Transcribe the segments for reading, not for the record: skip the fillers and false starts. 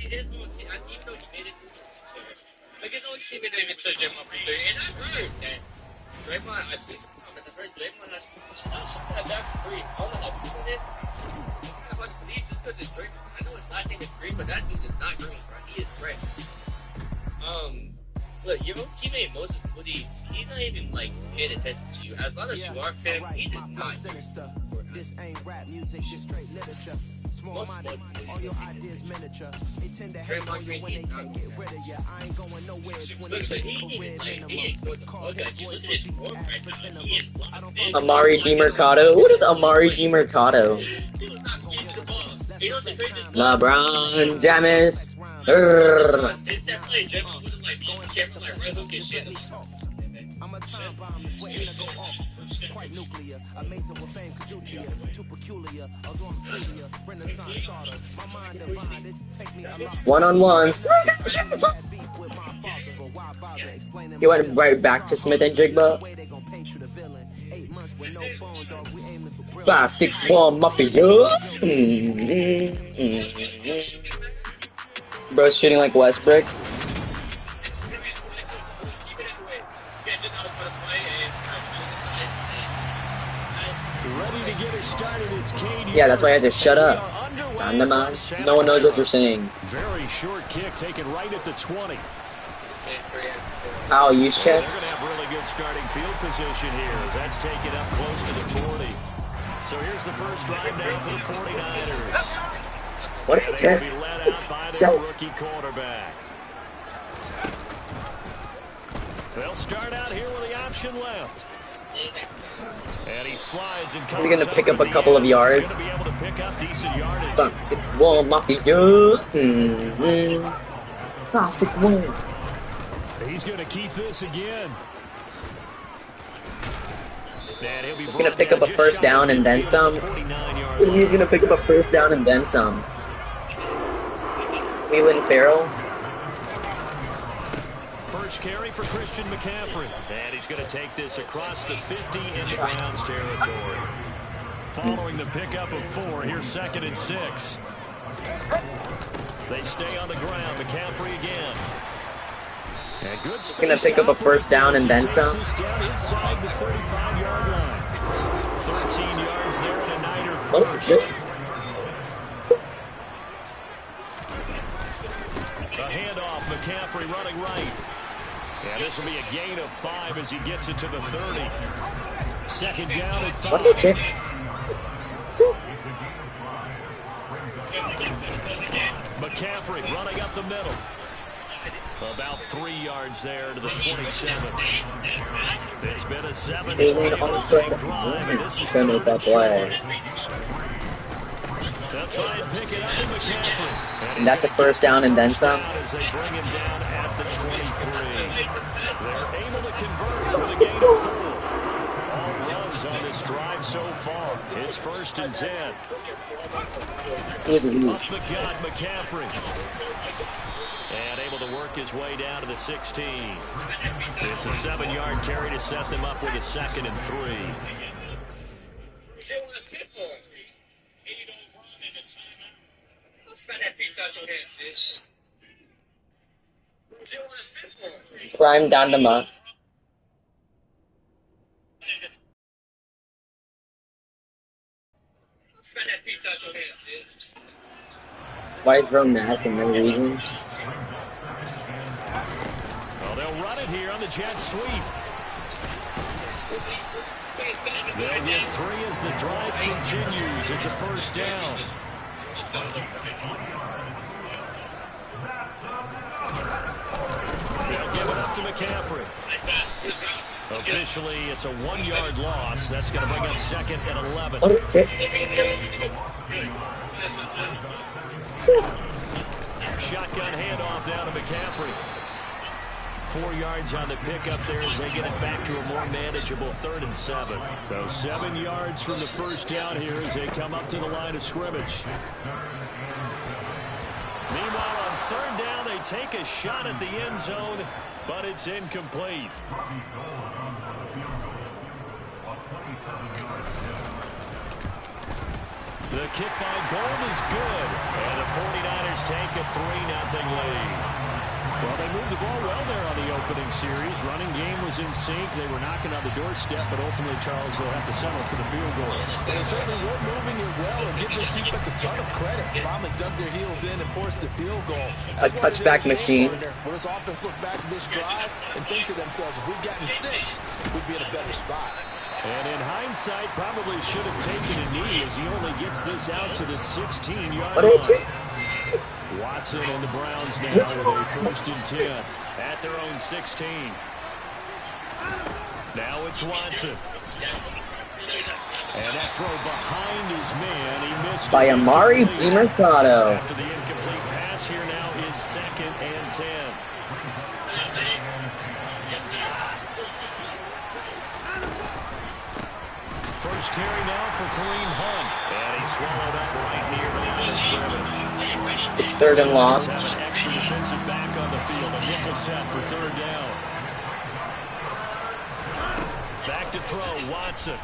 his own team, even though he made it through like his own teammate didn't even touch Draymond for 30. And I heard that Draymond, I've seen some comments, I've heard Draymond has shot that free. I don't know how true it is. I'm about to believe just because it's Draymond. I know it's not thinking green, but that dude is not green, bro. He is red. Look, your own teammate Moses Moody, he's not even like paying attention to you. As long as you are him, he does not. This ain't rap music, just straight literature. Small minded, all your ideas miniature. They tend to hate on you when they can't get rid of you. I ain't going nowhere. Amari DiMercado? What is Amari DiMercado? LeBron James. It's definitely Draymond with like careful like red hook and shit. I'm a time bomb is waiting to go off. Quite nuclear, amazing what fame could do to you. Too peculiar, although I'm trivia. Renaissance starter, my mind divided. Take me a lot. One-on-ones. He went right back to Smith and Jigba. 5'6" Mafia. Bro's shooting like Westbrook. Yeah, that's why I had to shut up. Dahdamah. No one knows what you're saying. Very short kick taken right at the 20. I'll use check. They're going to have really good starting field position here as that's taken up close to the 40. So here's the first drive down for the 49ers. What is it? Be led out by their rookie quarterback. They'll start out here with the option left. And he slides and we're gonna pick up a couple of yards. 5'6" Mafia. 5'6". He's gonna keep this again. He's gonna pick up a first down and then some. He's gonna pick up a first down and then some. Leland Farrell. First carry for Christian McCaffrey. And he's going to take this across the 50 into Browns territory. Following the pickup of 4, here's 2nd and 6. They stay on the ground. McCaffrey again. And good. He's going to pick up a first down and then some. Down inside the 35-yard line. 13 yards there and a Niner first. A handoff, McCaffrey running right. And this will be a gain of 5 as he gets it to the 30. 2nd down and 5. McCaffrey running up the middle. About 3 yards there to the 27. It's been a 7-yard drive. And this is the play. They'll try and pick it up in McCaffrey. And that's a first down and then some. As they bring him down at the 23. They're able to convert with a gain of 4. All runs on this drive so far. It's 1st and 10. Up the gut, McCaffrey. And able to work his way down to the 16. It's a 7-yard carry to set them up with a 2nd and 3. Prime Dahdamah. Why throw Matt for no reason? Well, they'll run it here on the jet sweep. They'll get 3 as the drive continues. It's a first down. They'll give it up to McCaffrey. Officially, it's a 1-yard loss. That's going to bring up 2nd and 11. Shotgun handoff down to McCaffrey. 4 yards on the pickup there as they get it back to a more manageable 3rd and 7. So 7 yards from the first down here as they come up to the line of scrimmage. Meanwhile, on 3rd down, they take a shot at the end zone, but it's incomplete. The kick by Gold is good. And the 49ers take a 3-0 lead. Well, they moved the ball well there on the opening series. Running game was in sync. They were knocking on the doorstep, but ultimately, Charles, will have to settle for the field goal. They certainly were moving it well, and give this defense a ton of credit. Finally dug their heels in and forced the field goal. A touchback machine. When this offense look back at this drive and think to themselves, if we'd gotten 6, we'd be in a better spot. And in hindsight, probably should have taken a knee as he only gets this out to the 16-yard line. Watson and the Browns now with a 1st and 10 at their own 16. Now it's Watson. And that throw behind his man. He missed by Amari DiMercato. After the incomplete pass, here now is 2nd and 10. First carry now for Kareem Hunt. And he swallowed up right near the line of scrimmage. It's 3rd and long. Have an extra defensive back on the field. A nickel set for 3rd down. Back to throw, Watson.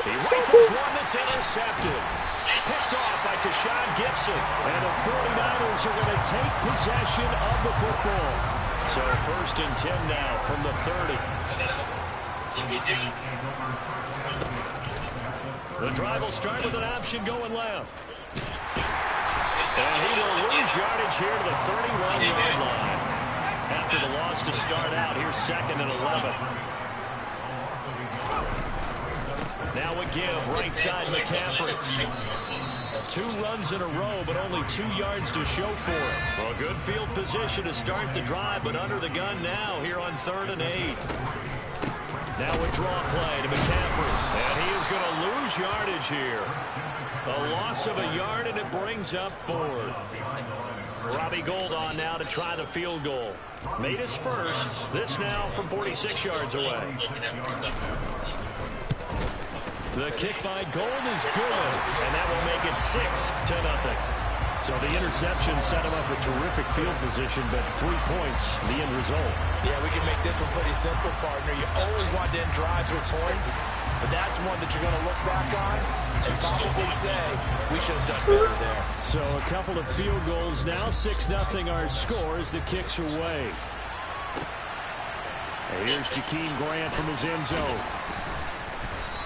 He rifles one that's intercepted. Picked off by Tashawn Gibson. And the 49ers are going to take possession of the football. So 1st and 10 now from the 30. The drive will start with an option going left. And he will lose yardage here to the 31-yard line. After the loss to start out, here's 2nd and 11. Now a give, right side McCaffrey. 2 runs in a row, but only 2 yards to show for it. Well, good field position to start the drive, but under the gun now here on 3rd and 8. Now a draw play to McCaffrey. And he is going to lose yardage here. A loss of a yard, and it brings up 4th. Robbie Gould on now to try the field goal. Made his first. This now from 46 yards away. The kick by Gould is good, and that will make it 6-0. So the interception set him up with terrific field position, but 3 points, the end result. Yeah, we can make this one pretty simple, partner. You always want to end drives with points, but that's one that you're going to look back on and probably say, we should have done better there. So a couple of field goals now, 6-0 our score as the kicks are away. And here's Jakeem Grant from his end zone.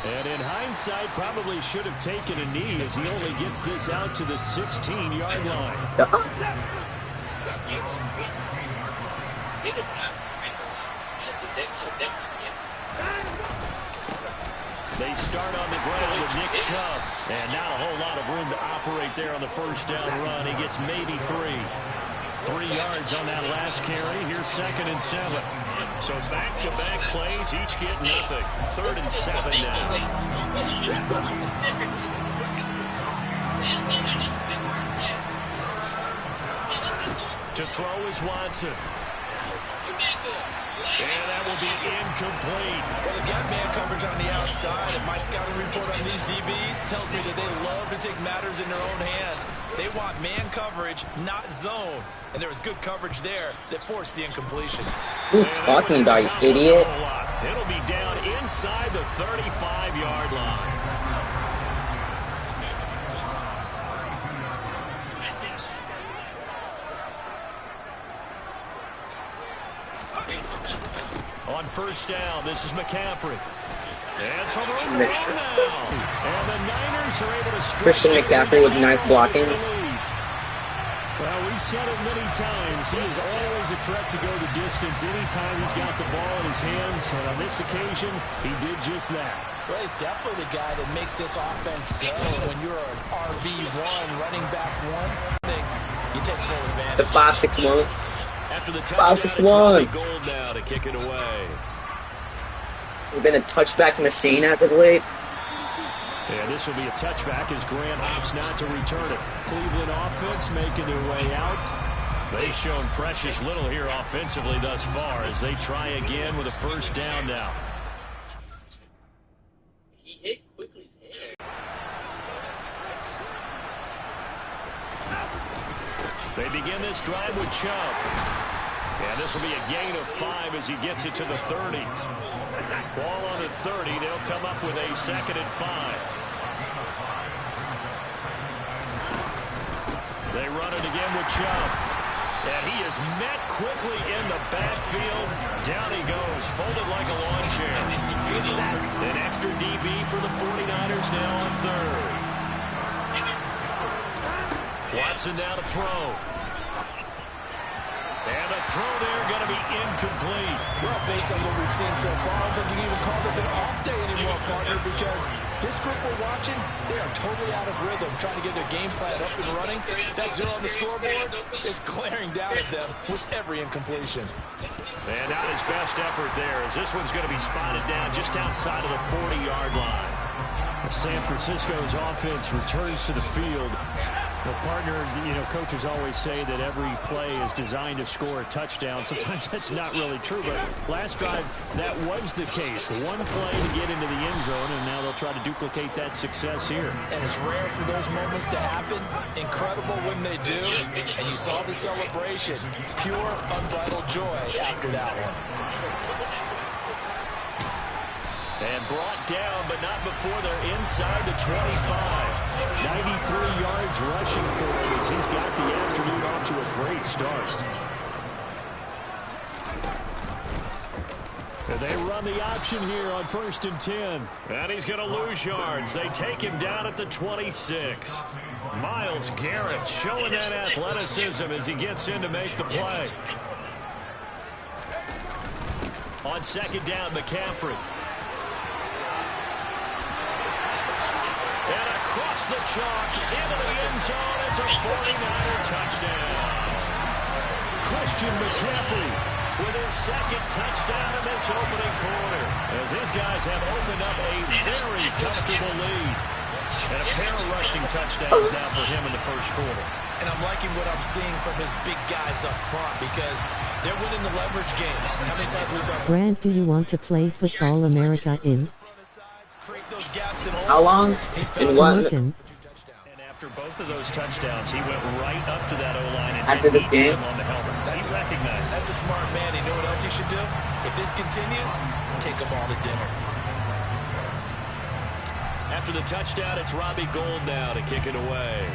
And in hindsight, probably should have taken a knee as he only gets this out to the 16-yard line. They start on the ground with Nick Chubb. And not a whole lot of room to operate there on the 1st down run. He gets maybe 3. 3 yards on that last carry. Here's 2nd and 7. So back-to-back plays, each get nothing. 3rd and 7 now. To throw is Watson. And that will be incomplete. Well, they got man coverage on the outside, and my scouting report on these DBs tells me that they love to take matters in their own hands. They want man coverage, not zone. And there was good coverage there that forced the incompletion. What are you talking about, you idiot? It'll be down inside the 35-yard line. On 1st down, this is McCaffrey. And some room to run now. And the Niners are able to Christian McCaffrey with nice blocking. Well, we've said it many times. He is always a threat to go the distance anytime he's got the ball in his hands. And on this occasion, he did just that. Well, he's definitely the guy that makes this offense go. When you're an RB1, running back 1, you take full advantage. The 5-6-1. After the touchdown, it's Gold now to kick it away. It's been a touchback machine as of late. And this will be a touchback as Grant opts not to return it. Cleveland offense making their way out. They've shown precious little here offensively thus far as they try again with a 1st down now. He hit Quickly's hair. They begin this drive with Chubb. And this will be a gain of 5 as he gets it to the 30. Ball on the 30. They'll come up with a 2nd and 5. They run it again with Chubb. And he is met quickly in the backfield. Down he goes, folded like a lawn chair. An extra DB for the 49ers now on third. Watson now to throw. And the throw there going to be incomplete. Well, based on what we've seen so far, I don't think you can even call this an off day anymore, partner, because this group we're watching, they are totally out of rhythm, trying to get their game plan up and running. That zero on the scoreboard is glaring down at them with every incompletion. And not his best effort there, as this one's going to be spotted down just outside of the 40-yard line. San Francisco's offense returns to the field. Well, partner, coaches always say that every play is designed to score a touchdown. Sometimes that's not really true, but last drive, that was the case. One play to get into the end zone, and now they'll try to duplicate that success here. And it's rare for those moments to happen. Incredible when they do. And you saw the celebration. Pure, unbridled joy after that one. And brought down, but not before they're inside the 25. 93 yards rushing for him as he's got the afternoon off to a great start. And they run the option here on 1st and 10. And he's going to lose yards. They take him down at the 26. Myles Garrett showing that athleticism as he gets in to make the play. On 2nd down, McCaffrey. And across the chalk, into the end zone, it's a 49er touchdown. Christian McCaffrey with his 2nd touchdown in this opening quarter, as these guys have opened up a very comfortable lead. And a pair of rushing touchdowns now for him in the 1st quarter. And I'm liking what I'm seeing from his big guys up front because they're winning the leverage game. How many times we talk about... Grant, do you want to play Football America in? How long? And what? And after both of those touchdowns, he went right up to that O-line and after this game on the helmet. He recognized. That's a smart man. You know what else he should do? If this continues, take them all to dinner. After the touchdown, it's Robbie Gould now to kick it away.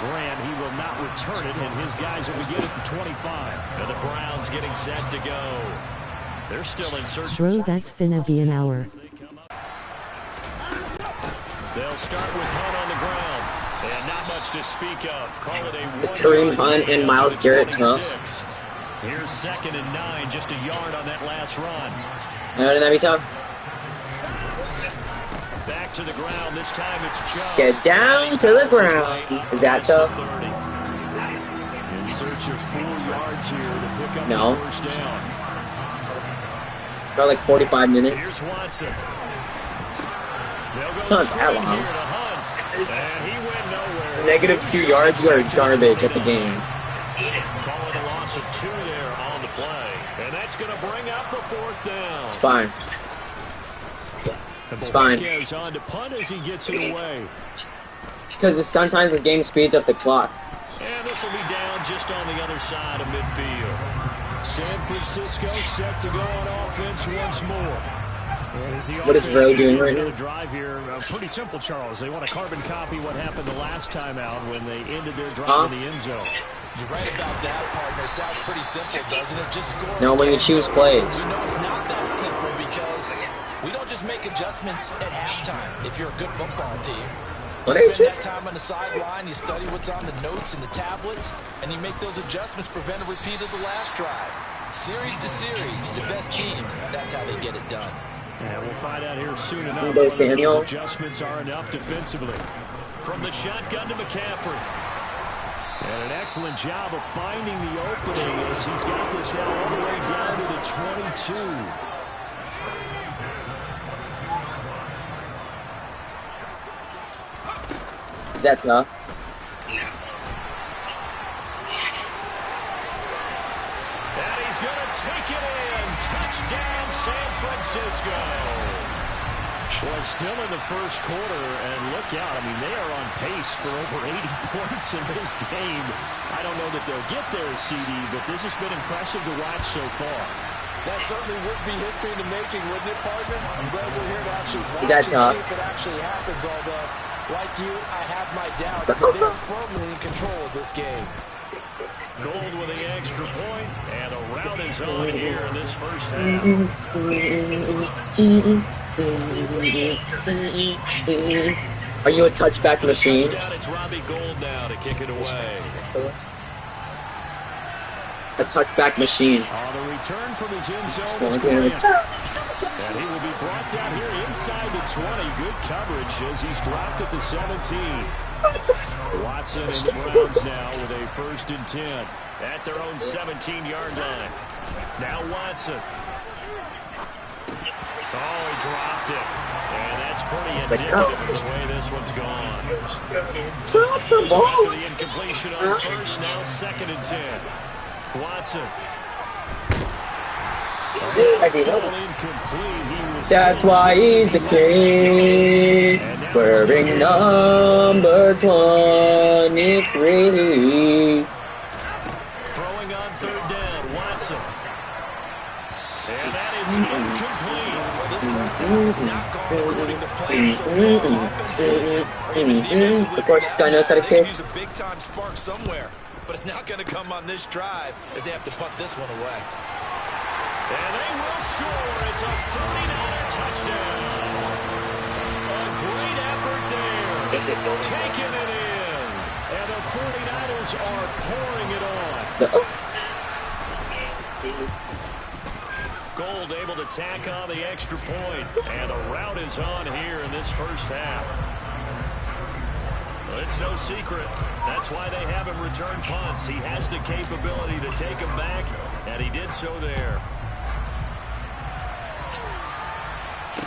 Graham, he will not return it, and his guys will begin at the 25. And the Browns getting set to go. They're still in search. Bro, that's finna be an hour. They'll start with Hunt on the ground. And not much to speak of. Call it a is Kareem Hunt and Myles Garrett tough? Here's 2nd and 9, just a yard on that last run. Wouldn't that be tough? Back to the ground. This time it's Chubb. Get down to the ground. Is that tough? In search of 4 yards here to pick up no. the 1st down. About like 45 minutes. Here's Watson. It's not that long. And he went nowhere. Negative 2 yards, you are garbage at the game. Call it a loss of 2 there on the play. And that's going to bring up the 4th down. It's fine. It's fine. On to punt as he gets it away. Because sometimes this game speeds up the clock. And this will be down just on the other side of midfield. San Francisco set to go on offense once more. What is Rowe doing right now? Drive here, pretty simple, Charles. They want to carbon copy what happened the last time out when they ended their drive in the end zone. You're right about that, partner. Sounds pretty simple, doesn't it? Just score. No, when you choose plays. We know it's not that simple because we don't just make adjustments at halftime if you're a good football team. You spend that time on the sideline, you study what's on the notes and the tablets, and you make those adjustments, prevent a repeat of the last drive. Series to series, the best teams, that's how they get it done. And we'll find out here soon enough whether those adjustments are enough defensively. From the shotgun to McCaffrey. And an excellent job of finding the opening as he's got this now all the way down to the 22. Is that tough? And he's going to take it in. Touchdown, San Francisco. Well, still in the 1st quarter, and look out. I mean, they are on pace for over 80 points in this game. I don't know that they'll get there, CD, but this has been impressive to watch so far. That certainly would be history in the making, wouldn't it, partner? I'm glad we're here to actually watch That's and tough. see if it actually happens, although, like you, I have my doubts, but they're firmly in control of this game. Gold with the extra point, and a round is on here in this first half. Are you a touchback machine? Touchdown, it's Robbie Gold now to kick it away. A touchback machine. On the return from his end zone is Grant. And he will be brought down here inside the 20. Good coverage as he's dropped at the 17. Watson and the Browns now with a 1st and 10 at their own 17-yard line. Now Watson. Oh, he dropped it. And that's pretty indicative of the way this one's gone. Drop the ball. After the incompletion on 1st, now 2nd and 10. Watson. That's why he's the king, wearing number 23. Throwing on 3rd down, Watson. And that is incomplete. Well, this first half has not gone according to plan so far. Of course, this guy knows how to kick. Use a big-time spark somewhere, but it's not going to come on this drive as they have to punt this one away. And they will score. It's a 49er touchdown. A great effort there. Taking it in. And the 49ers are pouring it on. Gold able to tack on the extra point. And a rout is on here in this first half. Well, it's no secret. That's why they have him return punts. He has the capability to take them back, and he did so there.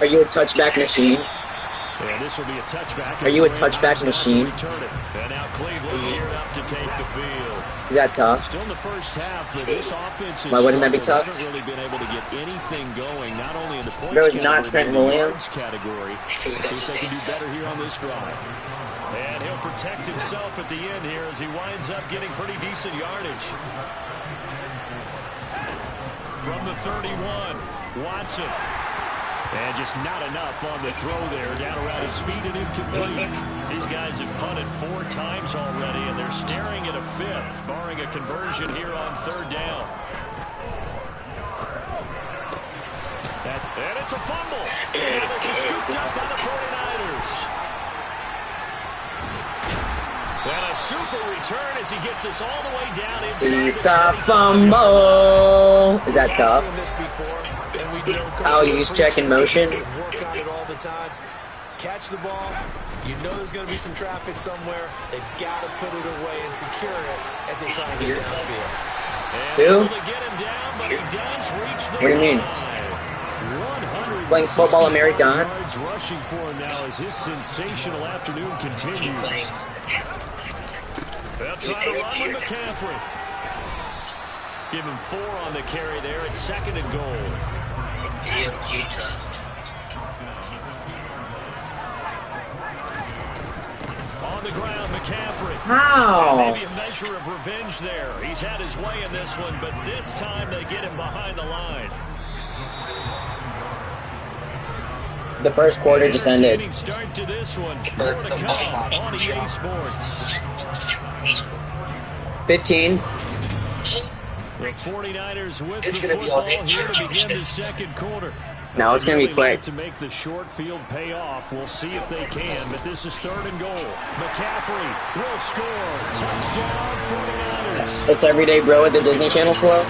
Are you a touchback machine? And this will be a touchback. Are you a touchback machine? And now Cleveland geared up to take the field. Is that tough? Still in the first half, but this offense is Why wouldn't that be tough? haven't really been able to get anything going, not only in the points There was category, not Trent but in the Williams. yards category. Let's see if they can do better here on this drive. And he'll protect himself at the end here as he winds up getting pretty decent yardage. From the 31, Watson. And just not enough on the throw there. Down around his feet and incomplete. These guys have punted 4 times already, and they're staring at a 5th, barring a conversion here on 3rd down. And it's a fumble. And it's scooped up by the 49ers. And a super return as he gets us all the way down inside. It's a fumble. Is that tough? I'll use check in motion. Work on it all the time. Catch the ball. You know there's going to be some traffic somewhere. They've got to put it away and secure it as they try to get downfield. Who? To get him down, but he does reach the What do you mean? Playing football American? Rushing for him now as his sensational afternoon continues. They'll try to run with McCaffrey. Give him 4 on the carry there at 2nd and goal. On the ground, McCaffrey. How? Maybe a measure of revenge there. He's had his way in this one, but this time they get him behind the line. The first quarter just ended. Start to this one. More to come on EA Sports. 15. The 49ers with the football here to begin the 2nd quarter. Now it's going to be quick. To make the short field pay off. We'll see if they can, but this is 3rd and goal. McCaffrey will score. Touchdown 49ers. It's everyday bro at the Disney Channel flow.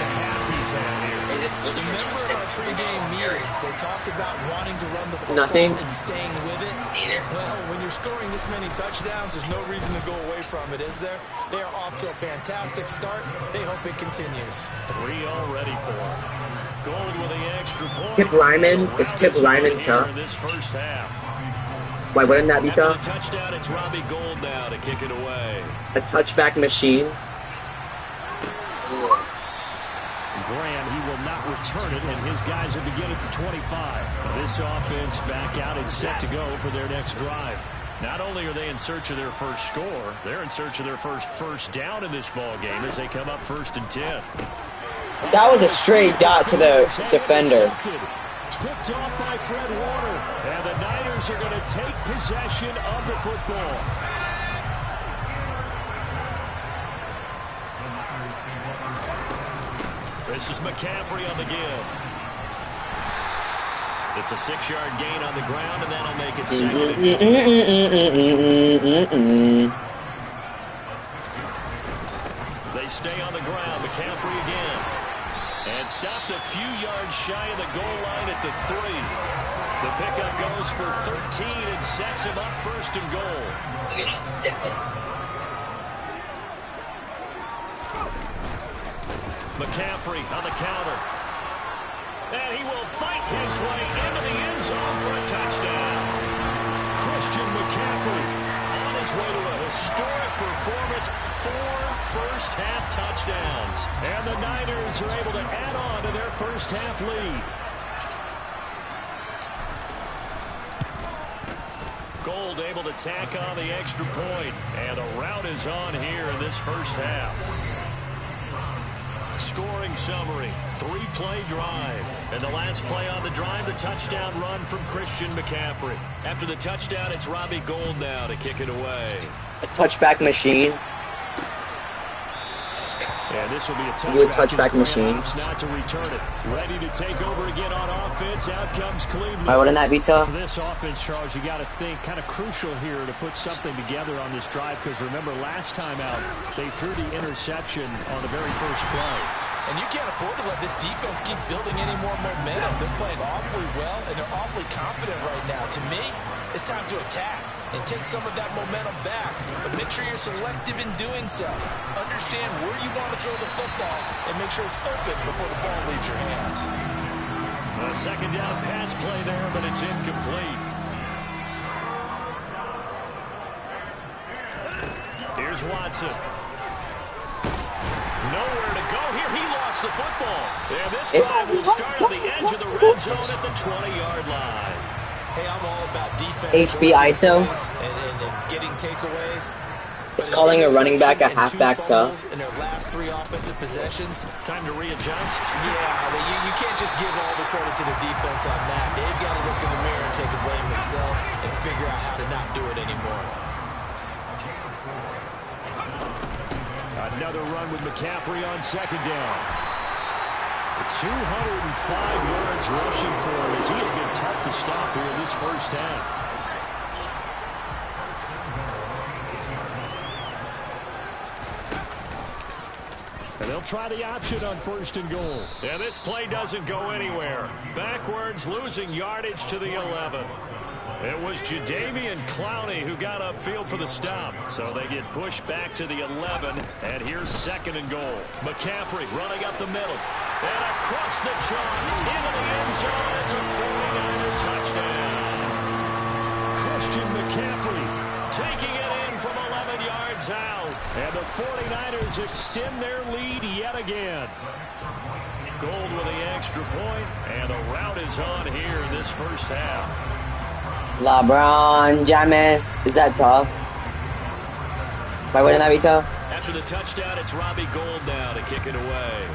Remember our pregame meetings, they talked about wanting to run the football Nothing. and staying with it. Well, when you're scoring this many touchdowns, there's no reason to go away from it, is there? They are off to a fantastic start. They hope it continues. 3 already for him. Gold with the extra point. Tip Lyman. Is Tip Lyman tough? This first half. Why wouldn't that be After the tough? touchdown, it's Robbie Gold now to kick it away. A touchback machine. Graham, he will not return it, and his guys will begin at the 25. This offense back out and set to go for their next drive. Not only are they in search of their first score, they're in search of their first down in this ball game as they come up 1st and 10. That was a straight dot to the defender. Picked off by Fred Warner. And the Niners are going to take possession of the football. This is McCaffrey on the give. It's a 6-yard gain on the ground, and that'll make it second. They stay on the ground. McCaffrey again. And stopped a few yards shy of the goal line at the 3. The pickup goes for 13 and sets him up first and goal. McCaffrey on the counter. And he will fight his way into the end zone for a touchdown. Christian McCaffrey on his way to a historic performance. 4 first-half touchdowns. And the Niners are able to add on to their first-half lead. Gold able to tack on the extra point. And the route is on here in this first half. Scoring summary, 3-play drive. And the last play on the drive, the touchdown run from Christian McCaffrey. After the touchdown, it's Robbie Gould now to kick it away. A touchback machine. And this will be a touchback machine. Not to return it. Ready to take over again on offense. Out comes Cleveland. Why wouldn't that be tough? For this offense, Charles, you got to think kind of crucial here to put something together on this drive, because remember last time out they threw the interception on the very first play. And you can't afford to let this defense keep building any more momentum. They're playing awfully well, and they're awfully confident right now. To me, it's time to attack and take some of that momentum back. But make sure you're selective in doing so. Understand where you want to throw the football and make sure it's open before the ball leaves your hands. A second down pass play there, but it's incomplete. Here's Watson. Nowhere to go here. He lost the football. And this drive will start on the edge of the red zone at the 20-yard line. Hey, I'm all about defense. HB ISO. And getting takeaways. It's calling a running back a halfback tough. In their last 3 offensive possessions. Time to readjust. Yeah, you can't just give all the credit to the defense on that. They've got to look in the mirror and take the blame themselves and figure out how to not do it anymore. Another run with McCaffrey on second down. 205 yards rushing for him as he has been tough to stop here in this first half. And they'll try the option on first and goal. And this play doesn't go anywhere. Backwards, losing yardage to the 11. It was Jadeveon Clowney who got upfield for the stop. So they get pushed back to the 11. And here's second and goal. McCaffrey running up the middle. And across the chalk into the end zone. It's a 49er touchdown. Christian McCaffrey taking it in from 11 yards out. And the 49ers extend their lead yet again. Gold with the extra point. And the route is on here in this first half. LeBron James. Is that tough? Why wouldn't that be tough? After the touchdown, it's Robbie Gould now to kick it away.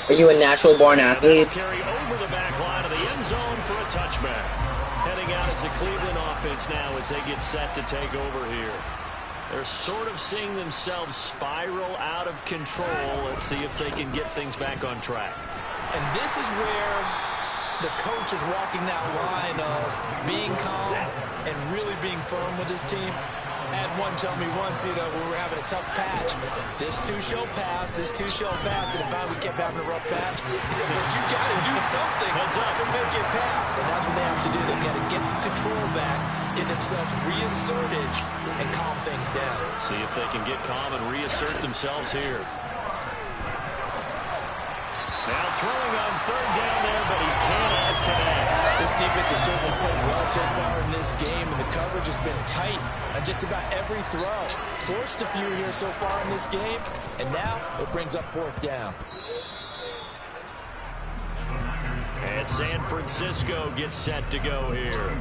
Are you a natural-born athlete? Carry over the back line of the end zone for a touchback. Heading out as the Cleveland offense now as they get set to take over here. They're sort of seeing themselves spiral out of control. Let's see if they can get things back on track. And this is where the coach is walking that line of being calm and really being firm with his team. I had one tell me once, we were having a tough patch. This too shall pass, this too shall pass. And if we kept having a rough patch, he said, but you got to do something to make it pass. And that's what they have to do. They've got to get some control back, get themselves reasserted, and calm things down. See if they can get calm and reassert themselves here. Now throwing on third down there, but he cannot connect. This defense has certainly played well so far in this game, and the coverage has been tight on just about every throw. Forced a few here so far in this game, and now it brings up fourth down. And San Francisco gets set to go here.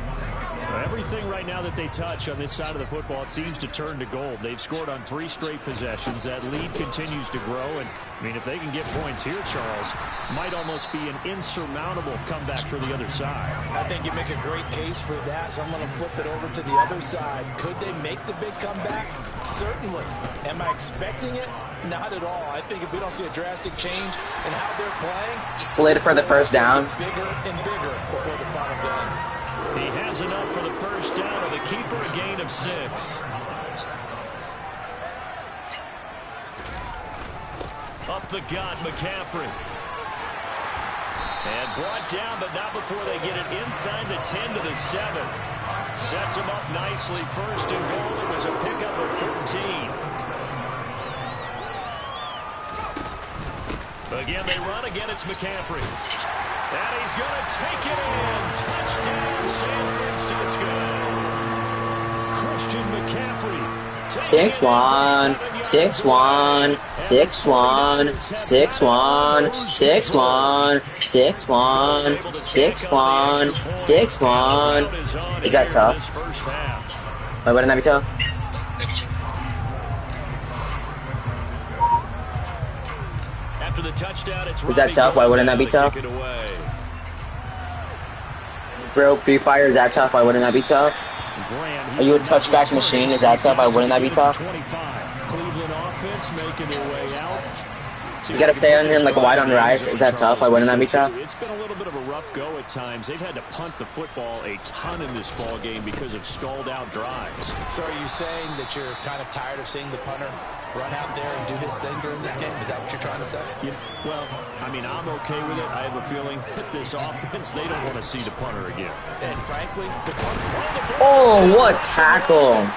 Everything right now that they touch on this side of the football, it seems to turn to gold. They've scored on 3 straight possessions. That lead continues to grow. And, I mean, if they can get points here, Charles, might almost be an insurmountable comeback for the other side. I think you make a great case for that, so I'm going to flip it over to the other side. Could they make the big comeback? Certainly. Am I expecting it? Not at all. I think if we don't see a drastic change in how they're playing, He slid for the first down. bigger and bigger before the final down. He has enough for the first down, and the keeper a gain of 6. Up the gut, McCaffrey. And brought down, but not before they get it inside the 10 to the 7. Sets him up nicely. First and goal. It was a pickup of 13. Again, they run. Again, it's McCaffrey. And he's going to take it in. Touchdown, San Francisco. Christian McCaffrey. 6-1, 6-1, 6-1, 6-1, 6-1, 6-1, 6-1, 6-1. Is that tough? Why wouldn't that be tough? After the touchdown, it's Is that tough? Why wouldn't that be tough? Bro, Free Fire, is that tough? Why wouldn't that be tough? Are you a touchback machine? Is that tough? Why wouldn't that be tough? Cleveland offense making their way out. You gotta stay on him like a wide on rise. Is that tough? Why wouldn't that be tough? It's been a little bit of a rough go at times. They've had to punt the football a ton in this ball game because of stalled out drives. So are you saying that you're kind of tired of seeing the punter run out there and do his thing during this game? Is that what you're trying to say? Well, I mean, I'm okay with it. I have a feeling that this offense, they don't want to see the punter again. And frankly, the punter... Oh, what tackle!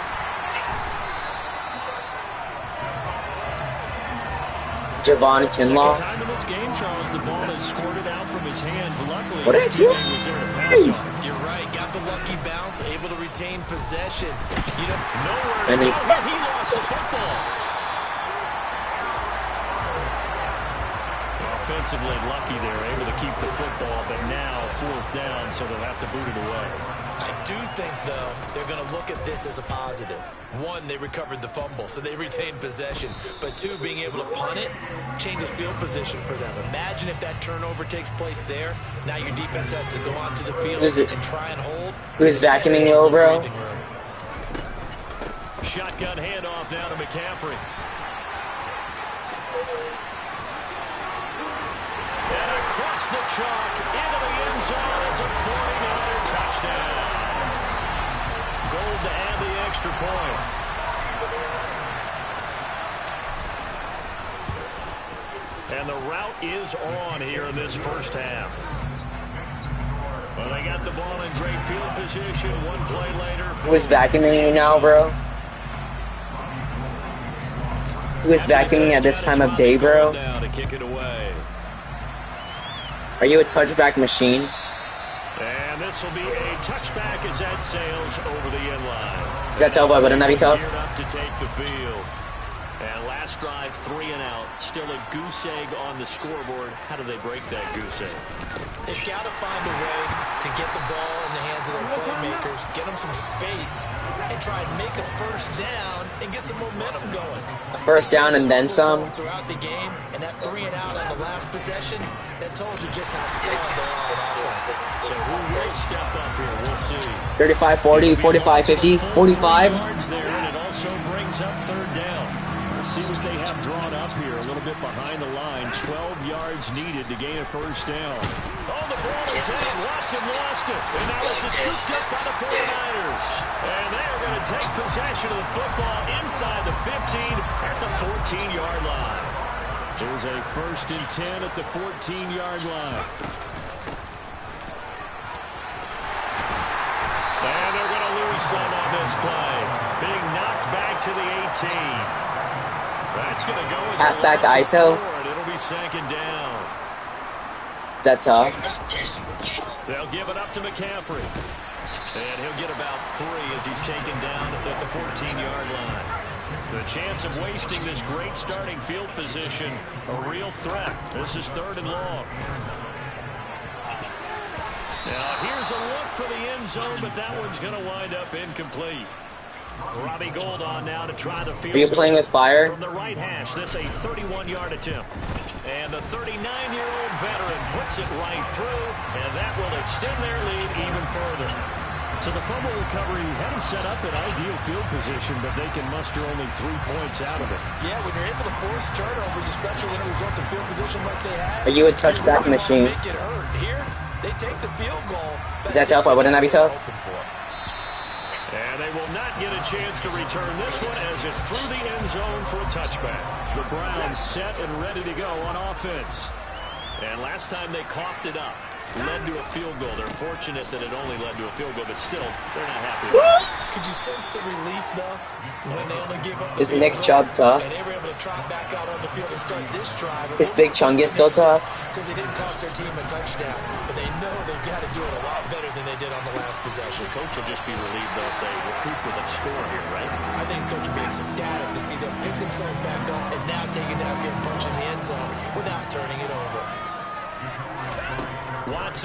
Javon Kinlaw. Second time in this game, Charles, the ball has squirted out from his hands. Luckily, What did his he do? teammate was there to pass on. You're right. Got the lucky bounce, able to retain possession. You know, Nowhere to And go. he- He lost the football. Offensively lucky they're able to keep the football, but now 4th down, so they'll have to boot it away. I do think, though, they're going to look at this as a positive. 1, they recovered the fumble, so they retained possession. But 2, being able to punt it changes field position for them. Imagine if that turnover takes place there. Now your defense has to go onto the field and try and hold. Who's vacuuming you, bro? Shotgun handoff now to McCaffrey. And across the chalk into the end zone. It's a 49er touchdown. Gold to add the extra point. And the route is on here in this first half. Well, they got the ball in great field position. 1 play later. Who is vacuuming you now, bro? Who is vacuuming at this time of day, bro? Down to kick it away. Are you a touchback machine? And this will be a touchback as that sails over the end line. Is that tough? Why wouldn't that be tough? Geared up to take the field. And last drive, 3 and out. Still a goose egg on the scoreboard. How do they break that goose egg? They've got to find a way to get the ball in the hands of their playmakers, get them some space, and try and make a first down and get some momentum going. A first down and then some? Throughout the game, and that 3 and out on the last possession, that told you just how strong they are on offense. So who will step up here? We'll see. 35, 40, 45, 50, 45. Yards there, and it also brings up 3rd down. We'll see what they have drawn up here. A little bit behind the line. 12 yards needed to gain a first down. Oh, the ball is in. Watson lost it. And now it's scooped up by the 49ers. And they are going to take possession of the football inside the 15 at the 14-yard line. There's a 1st and 10 at the 14-yard line. And they're going to lose some on this play. Being knocked back to the 18. That's going to go as Halfback a loss ISO. of 4, and it'll be 2nd down. Is that tough? They'll give it up to McCaffrey. And he'll get about 3 as he's taken down at the 14-yard line. The chance of wasting this great starting field position, a real threat. This is 3rd and long. And Here's a look for the end zone, but that one's going to wind up incomplete. Robbie Gould on now to try the field. Are you playing with fire? From the right hash, this a 31-yard attempt. And the 39-year-old veteran puts it right through, and that will extend their lead even further. So the fumble recovery had them set up in ideal field position, but they can muster only 3 points out of it. Yeah, when you're able to force turnovers, especially when it results in field position like they had. Are you a touchback machine? Make it hurt. Here, they take the field goal. Is that tough? Why wouldn't that be tough? And they will not get a chance to return this one as it's through the end zone for a touchback. The Browns set and ready to go on offense. And last time they coughed it up, led to a field goal. They're fortunate that it only led to a field goal, but still, they're not happy with it. Could you sense the relief, though, when they only give up the Is Nick Chubb tough? and they were able to trot back out on the field and start this drive? Is Big Chungus still tough? Because they didn't cost their team a touchdown, but they know they've got to do it a lot better than they did on the last possession. The coach will just be relieved, though, if they recoup with a score here, right? I think Coach will be ecstatic to see them pick themselves back up and now take it downfield and punch in the end zone without turning it over. Watson